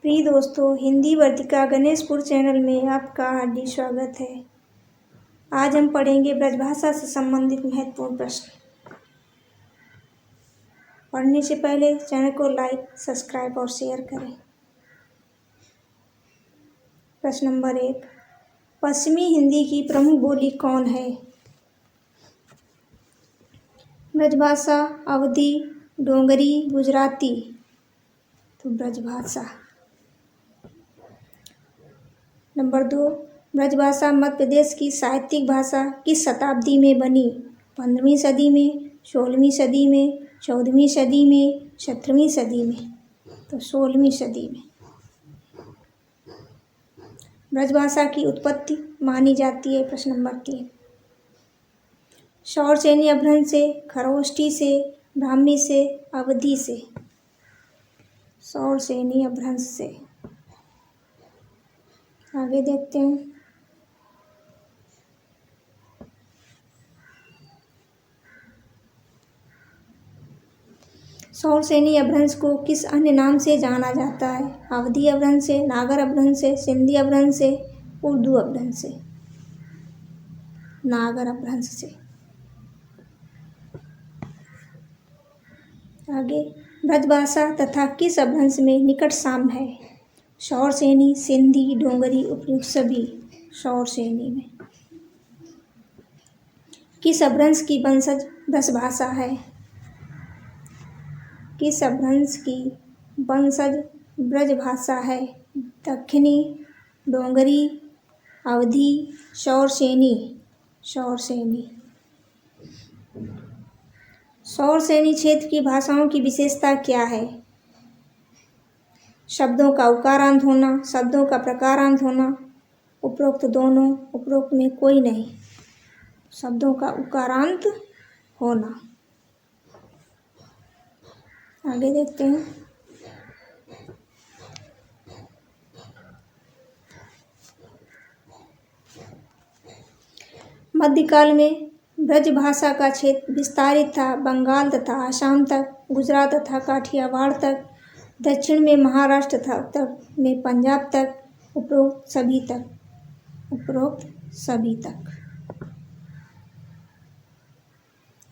प्रिय दोस्तों, हिंदी वर्तिका गणेशपुर चैनल में आपका हार्दिक स्वागत है। आज हम पढ़ेंगे ब्रजभाषा से संबंधित महत्वपूर्ण प्रश्न। पढ़ने से पहले चैनल को लाइक, सब्सक्राइब और शेयर करें। प्रश्न नंबर 1, पश्चिमी हिंदी की प्रमुख बोली कौन है? ब्रजभाषा, अवधी, डोगरी, गुजराती। तो ब्रजभाषा। नंबर 2, ब्रजभाषा मध्य प्रदेश की साहित्यिक भाषा किस शताब्दी में बनी? 15वीं सदी में, 16वीं सदी में, 14वीं सदी में, 17वीं सदी में। तो 16वीं सदी में। ब्रजभाषा की उत्पत्ति मानी जाती है। प्रश्न नंबर 3, शौरसेनी अपभ्रंश से, खरोष्ठी से, ब्राह्मी से, अवधी से। शौरसेनी अपभ्रंश से। आगे देखते हैं। शौरसेनी अपभ्रंश को किस अन्य नाम से जाना जाता है? अवधी अपभ्रंश से, नागर अपभ्रंश से, सिंधी अपभ्रंश से, उर्दू अपभ्रंश से। नागर अपभ्रंश से। आगे, ब्रजभाषा तथा किस अपभ्रंश में निकट साम्य है? शौरसेनी, सिंधी, डोगरी, उपयुक्त सभी। शौरसेनी में। किस अपभ्रंश की वंशज ब्रजभाषा है? किस अपभ्रंश की वंशज ब्रजभाषा है? दक्खनी, डोगरी, अवधी, शौरसेनी। शौरसेनी। शौरसेनी क्षेत्र की भाषाओं की विशेषता क्या है? शब्दों का उकारांत होना, शब्दों का प्रकारांत होना, उपरोक्त दोनों, उपरोक्त में कोई नहीं। शब्दों का उकारांत होना। आगे देखते हैं। मध्यकाल में ब्रजभाषा का क्षेत्र विस्तारित था बंगाल तथा आसाम तक, गुजरात तथा काठियावाड़ तक, दक्षिण में महाराष्ट्र तथा उत्तर में पंजाब तक, उपरोक्त सभी तक। उपरोक्त सभी तक।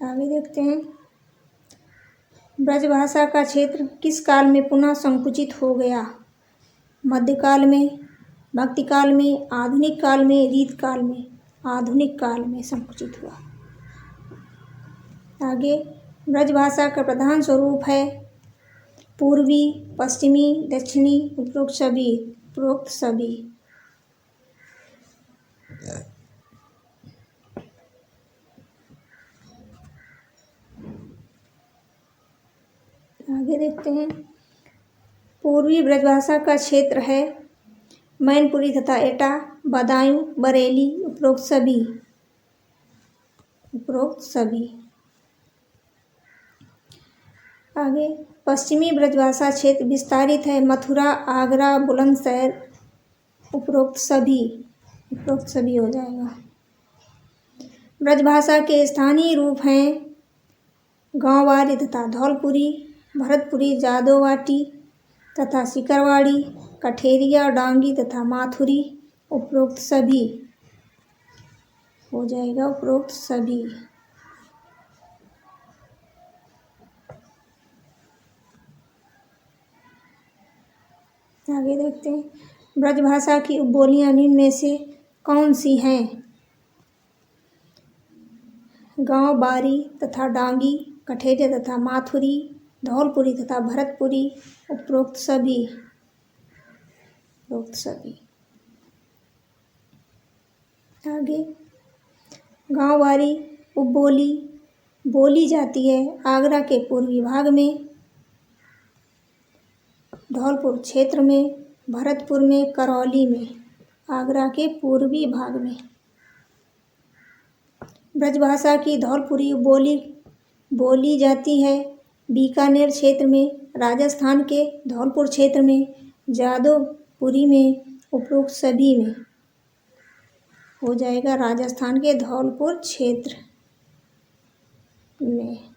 आगे देखते हैं। ब्रजभाषा का क्षेत्र किस काल में पुनः संकुचित हो गया? मध्यकाल में, भक्तिकाल में, आधुनिक काल में, रीतकाल में। आधुनिक काल में संकुचित हुआ। आगे, ब्रजभाषा का प्रधान स्वरूप है पूर्वी, पश्चिमी, दक्षिणी, उपरोक्त सभी। उपरोक्त सभी। आगे देखते हैं। पूर्वी ब्रजभाषा का क्षेत्र है मैनपुरी तथा एटा, बदायूं, बरेली, उपरोक्त सभी। उपरोक्त सभी। आगे, पश्चिमी ब्रजभाषा क्षेत्र विस्तारित है मथुरा, आगरा, बुलंदशहर, उपरोक्त सभी। उपरोक्त सभी हो जाएगा। ब्रजभाषा के स्थानीय रूप हैं गांववारी तथा धौलपुरी, भरतपुरी, जादोवाटी तथा सिकरवाड़ी, कठेरिया, डांगी तथा माथुरी। उपरोक्त सभी हो जाएगा। उपरोक्त सभी। आगे देखते हैं। ब्रजभाषा की उपबोलियां निम्न में से कौन सी हैं? गांव बारी तथा डांगी, कठेरिया तथा माथुरी, धौलपुरी तथा भरतपुरी। उपरोक्त सभी। उपरोक्त सभी। आगे, गांववारी उपबोली बोली जाती है आगरा के पूर्वी भाग में, धौलपुर क्षेत्र में, भरतपुर में, करौली में। आगरा के पूर्वी भाग में। ब्रजभाषा की धौलपुरी बोली बोली जाती है बीकानेर क्षेत्र में, राजस्थान के धौलपुर क्षेत्र में, जादवपुरी में। उपरोक्त सभी में हो जाएगा। राजस्थान के धौलपुर क्षेत्र में।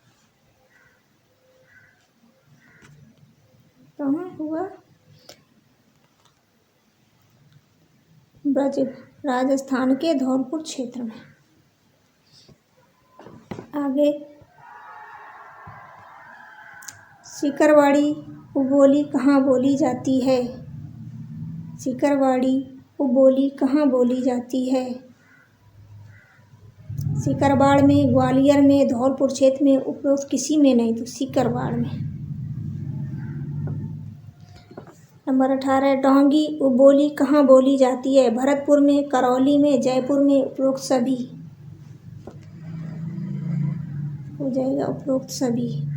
कहाँ हुआ? ब्रज राजस्थान के धौलपुर क्षेत्र में। आगे सिकरवाड़ी बोली कहाँ बोली जाती है? सिकरवाड़ी बोली कहाँ बोली जाती है? सिकरवाड़ में, ग्वालियर में, धौलपुर क्षेत्र में, उपरोक्त किसी में नहीं तो सिकरवाड़ में। नंबर 18 डोंगी बोली कहाँ बोली जाती है? भरतपुर में, करौली में, जयपुर में, उपरोक्त सभी। हो जाएगा उपरोक्त सभी।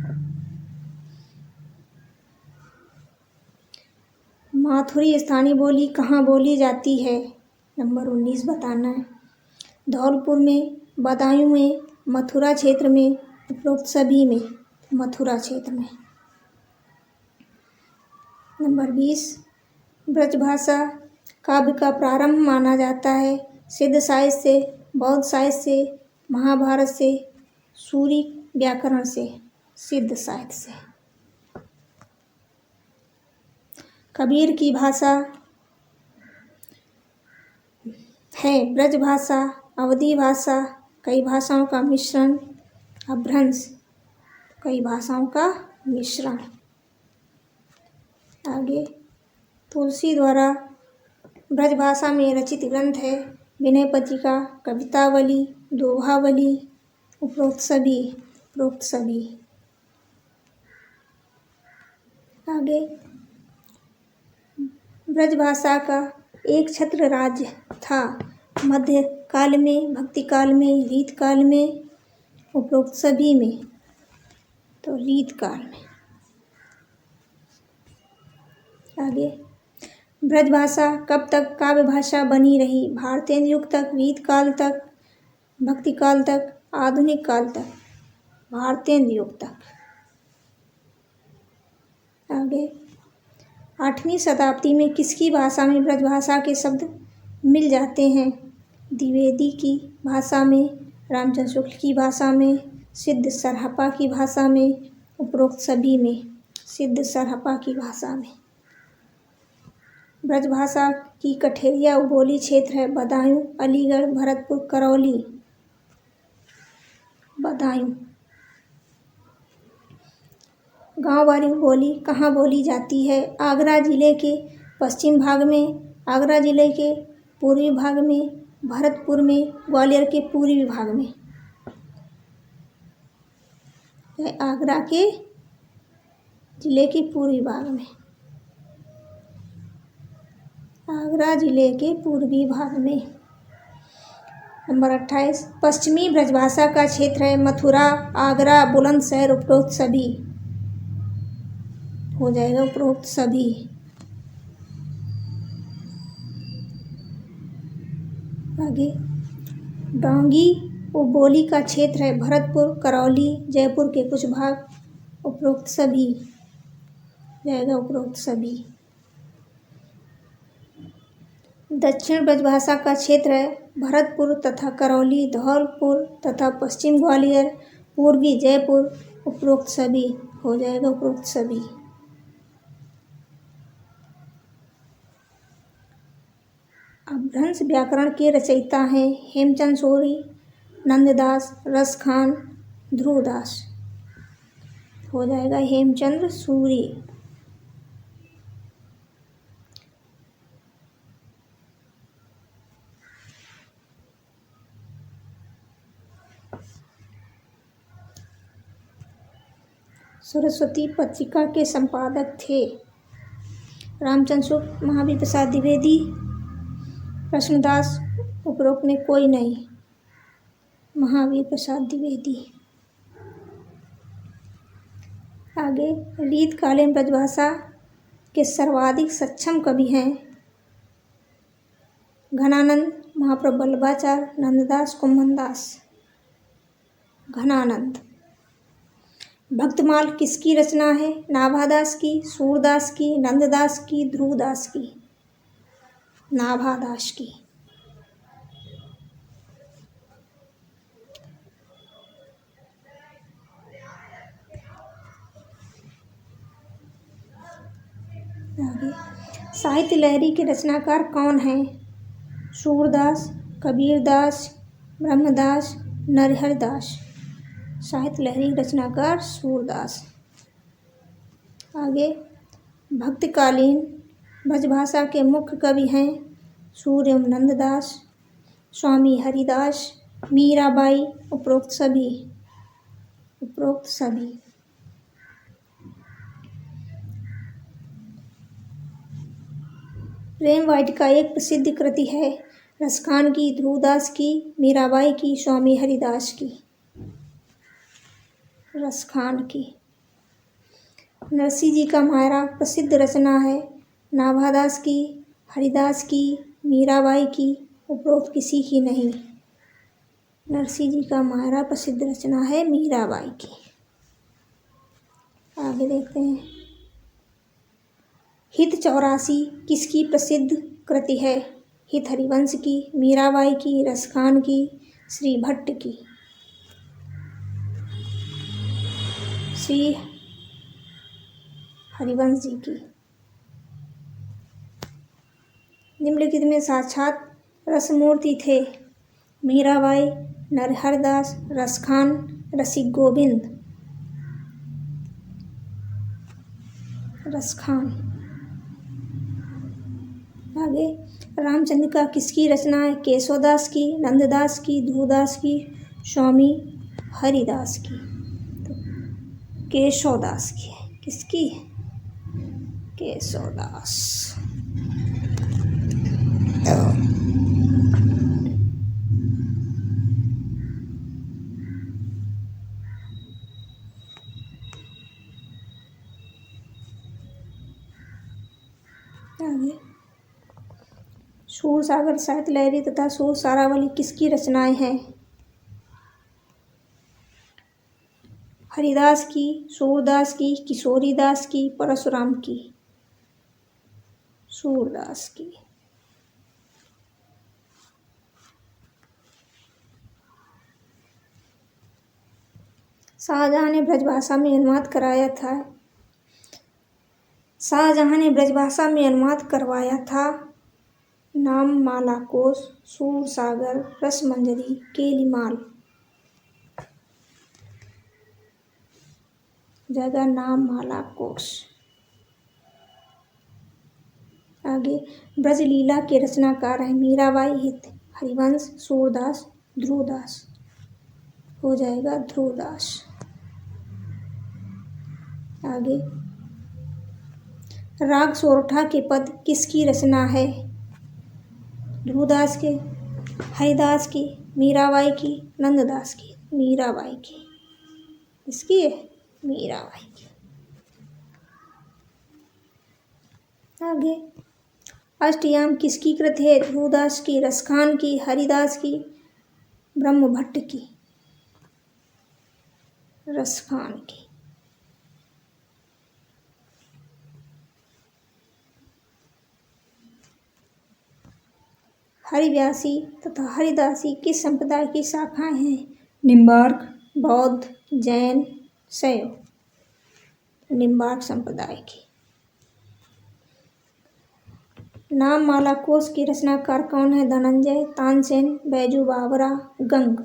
माथुरी स्थानीय बोली कहाँ बोली जाती है? नंबर 19 बताना है। धौलपुर में, बदायूं में, मथुरा क्षेत्र में, उपरोक्त सभी में। मथुरा क्षेत्र में। नंबर 20 ब्रजभाषा काव्य का प्रारंभ माना जाता है। सिद्ध साहित्य से, बौद्ध साहित्य से, महाभारत से, सूरी व्याकरण से। सिद्ध साहित्य से। कबीर की भाषा है ब्रजभाषा, अवधी भाषा, कई भाषाओं का मिश्रण, अपभ्रंश, कई भाषाओं का मिश्रण। आगे तुलसी द्वारा ब्रजभाषा में रचित ग्रंथ है विनय पत्रिका, कवितावली, दोहावली, उपरोक्त सभी। उपरोक्त सभी। आगे ब्रजभाषा का एक छत्र राज्य था मध्य काल में, भक्ति काल में, रीत काल में, उपरोक्त सभी में तो रीत काल में। आगे ब्रजभाषा कब तक काव्य भाषा बनी रही? भारतेंद्र युग तक, रीत काल तक, भक्ति काल तक, आधुनिक काल तक। भारतेंद्र युग तक। आगे 8वीं शताब्दी में किसकी भाषा में ब्रजभाषा के शब्द मिल जाते हैं? द्विवेदी की भाषा में, रामचंद्र शुक्ल की भाषा में, सिद्ध सरहपा की भाषा में, उपरोक्त सभी में। सिद्ध सरहपा की भाषा में। ब्रजभाषा की कठेरिया बोली क्षेत्र है बदायूं, अलीगढ़, भरतपुर, करौली। बदायूं। गांव वाली बोली कहाँ बोली जाती है? आगरा जिले के पश्चिम भाग में, आगरा जिले के पूर्वी भाग में, भरतपुर में, ग्वालियर के पूर्वी भाग में। आगरा के जिले के पूर्वी भाग में। आगरा जिले के पूर्वी भाग में। नंबर 28 पश्चिमी ब्रजभाषा का क्षेत्र है मथुरा, आगरा, बुलंदशहर, उपरोक्त सभी। हो जाएगा उपरोक्त सभी। आगे डोंगी बोली का क्षेत्र है भरतपुर, करौली, जयपुर के कुछ भाग, उपरोक्त सभी। जाएगा उपरोक्त सभी। दक्षिण ब्रजभाषा का क्षेत्र है भरतपुर तथा करौली, धौलपुर तथा पश्चिम ग्वालियर, पूर्वी जयपुर, उपरोक्त सभी। हो जाएगा उपरोक्त सभी। अपभ्रंश व्याकरण के रचयिता हैं हेमचंद सूरी, नंददास, रसखान, ध्रुवदास। हो जाएगा हेमचंद सूरी। सरस्वती पत्रिका के संपादक थे रामचंद्र शुक्ल, महावीर प्रसाद द्विवेदी, कृष्णदास, उपरोक्त में कोई नहीं। महावीर प्रसाद द्विवेदी। आगे रीतकालीन ब्रजभाषा के सर्वाधिक सक्षम कवि हैं घनानंद, महाप्रभु वल्लभाचार्य, नंददास, कुम्भनदास। घनानंद। भक्तमाल किसकी रचना है? नाभादास की, सूरदास की, नंददास की, ध्रुवदास की। नाभादास की। आगे साहित्य लहरी के रचनाकार कौन हैं? सूरदास, कबीरदास, ब्रह्मदास, नरहरदास। साहित्य लहरी रचनाकार सूरदास। आगे भक्तकालीन ब्रजभाषा के मुख्य कवि हैं सूर्य नंददास, स्वामी हरिदास, मीराबाई, उपरोक्त सभी। प्रेम वाटिका एक प्रसिद्ध कृति है। रसखान की, ध्रुवदास की, मीराबाई की, स्वामी हरिदास की। रसखान की। नरसिंह जी का मायरा प्रसिद्ध रचना है। नाभादास की, हरिदास की, मीराबाई की, उपरोक्त किसी की नहीं। नरसिंह जी का मायरा प्रसिद्ध रचना है मीराबाई की। आगे देखते हैं। हित 84 किसकी प्रसिद्ध कृति है? हित हरिवंश की, मीराबाई की, रसखान की, श्री भट्ट की। श्री हरिवंश जी की। निम्नलिखित में साक्षात रसमूर्ति थे? मीराबाई, नरहरदास, रसखान, रसिक गोविंद। रसखान। आगे रामचंद्रिका किसकी रचना है? केशवदास की, नंददास की, ध्रुवदास की, स्वामी हरिदास की। तो केशवदास की है। किसकी? केशवदास। आगे सूरसागर, साहित्य लहरी तथा सूर सारावली किसकी रचनाएं हैं? हरिदास की, सूरदास की, किशोरीदास की, परशुराम की। सूरदास की। शाहजहां ने ब्रजभाषा में अनुवाद कराया था। शाहजहां ने ब्रजभाषा में अनुवाद करवाया था। नाम माला कोश, सूरसागर, रसमंजरी, केलीमाल। जगह नाम माला कोश। आगे ब्रजलीला के रचनाकार हैं मीराबाई, हित हरिवंश, सूरदास, ध्रुवदास। हो जाएगा ध्रुवदास। आगे राग सोरठा के पद किसकी रचना है? ध्रुवदास के, हरिदास की, मीराबाई की, नंददास की। मीराबाई की। इसकी है मीराबाई की। आगे अष्टयाम किसकी कृति है? ध्रुवदास की, रसखान की, हरिदास की, ब्रह्मभट्ट की। रसखान की। हरिव्यासी तथा हरिदासी किस संप्रदाय की शाखाएं हैं? निम्बार्क, बौद्ध, जैन, शैव। निम्बार्क संप्रदाय की। नाम माला कोश के रचनाकार कौन है? धनंजय, तानसेन, बैजू बावरा, गंग।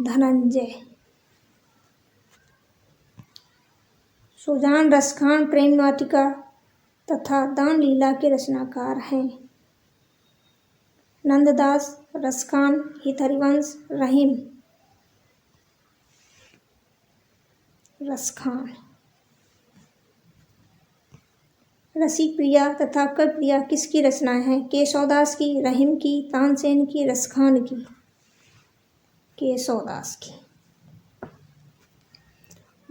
धनंजय। सुजान रसखान प्रेम वाटिका तथा दान लीला के रचनाकार हैं। नंददास, रसखान, हित हरिवंश, रहीम। रसखान। रसिक प्रिया तथा कवि प्रिया किसकी रचनाएं हैं? केशवदास की, रहीम की, तानसेन की, रसखान की। केशवदास की।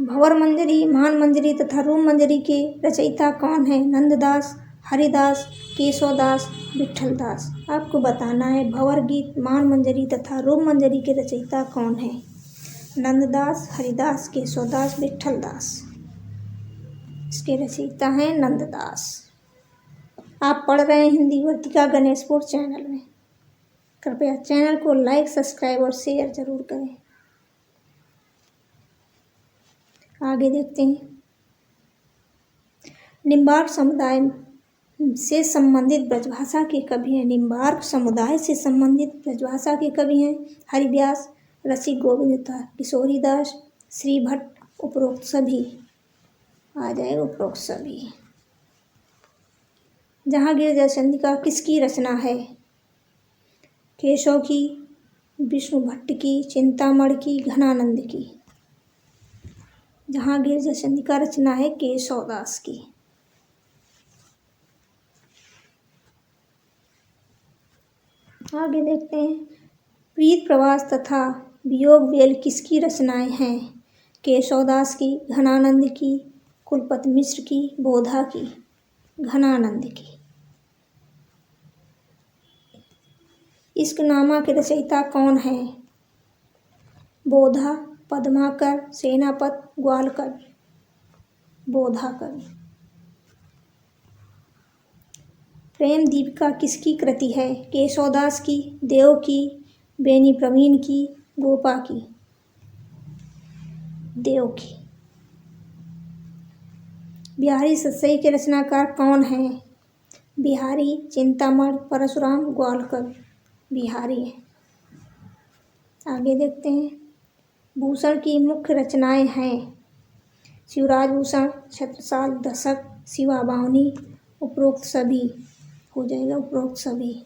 भंवर मंजरी, मान मंजरी तथा रूप मंजरी के रचयिता कौन है? नंददास, हरिदास, केशवदास, विट्ठलदास। आपको बताना है भंवर गीत, मान मंजरी तथा रूप मंजरी के रचयिता कौन है? नंददास, हरिदास, केशवदास, विट्ठलदास। इसके रचयिता हैं नंददास। आप पढ़ रहे हैं हिंदी वर्तिका गणेशपुर चैनल में। कृपया चैनल को लाइक, सब्सक्राइब और शेयर जरूर करें। आगे देखते हैं। निम्बार्क समुदाय से संबंधित ब्रजभाषा के कवि हैं। निम्बार्क समुदाय से संबंधित ब्रजभाषा के कवि हैं हरिव्यास, रसिक गोविंदता, किशोरीदास, श्री भट्ट। उपरोक्त सभी आ जाएगा, उपरोक्त सभी। जहांगीर जयचंद्रिका किसकी रचना है? केशव की, विष्णु भट्ट की, चिंतामण की, घनानंद की। जहांगीर जयचंद्रिका रचना है केशवदास की। आगे देखते हैं, प्रीत प्रवास तथा वियोग वेल किसकी रचनाएं हैं? केशवदास की, घनानंद की, कुलपति मिश्र की, बोधा की। घनानंद की। इश्कनामा के रचयिता कौन है? बोधा, पद्माकर, सेनापत, ग्वालकर। बोधा कवि। प्रेम दीपिका किसकी कृति है? केशवदास की, देव की, बेनी प्रवीण की, गोपा की। देव की। बिहारी सतसई के रचनाकार कौन हैं? बिहारी, चिंतामण, परशुराम, ग्वालकर। बिहारी है। आगे देखते हैं, भूषण की मुख्य रचनाएं हैं शिवराज भूषण, छत्रसाल, दशक, शिवा बावनी। उपरोक्त सभी हो जाएगा, उपरोक्त सभी।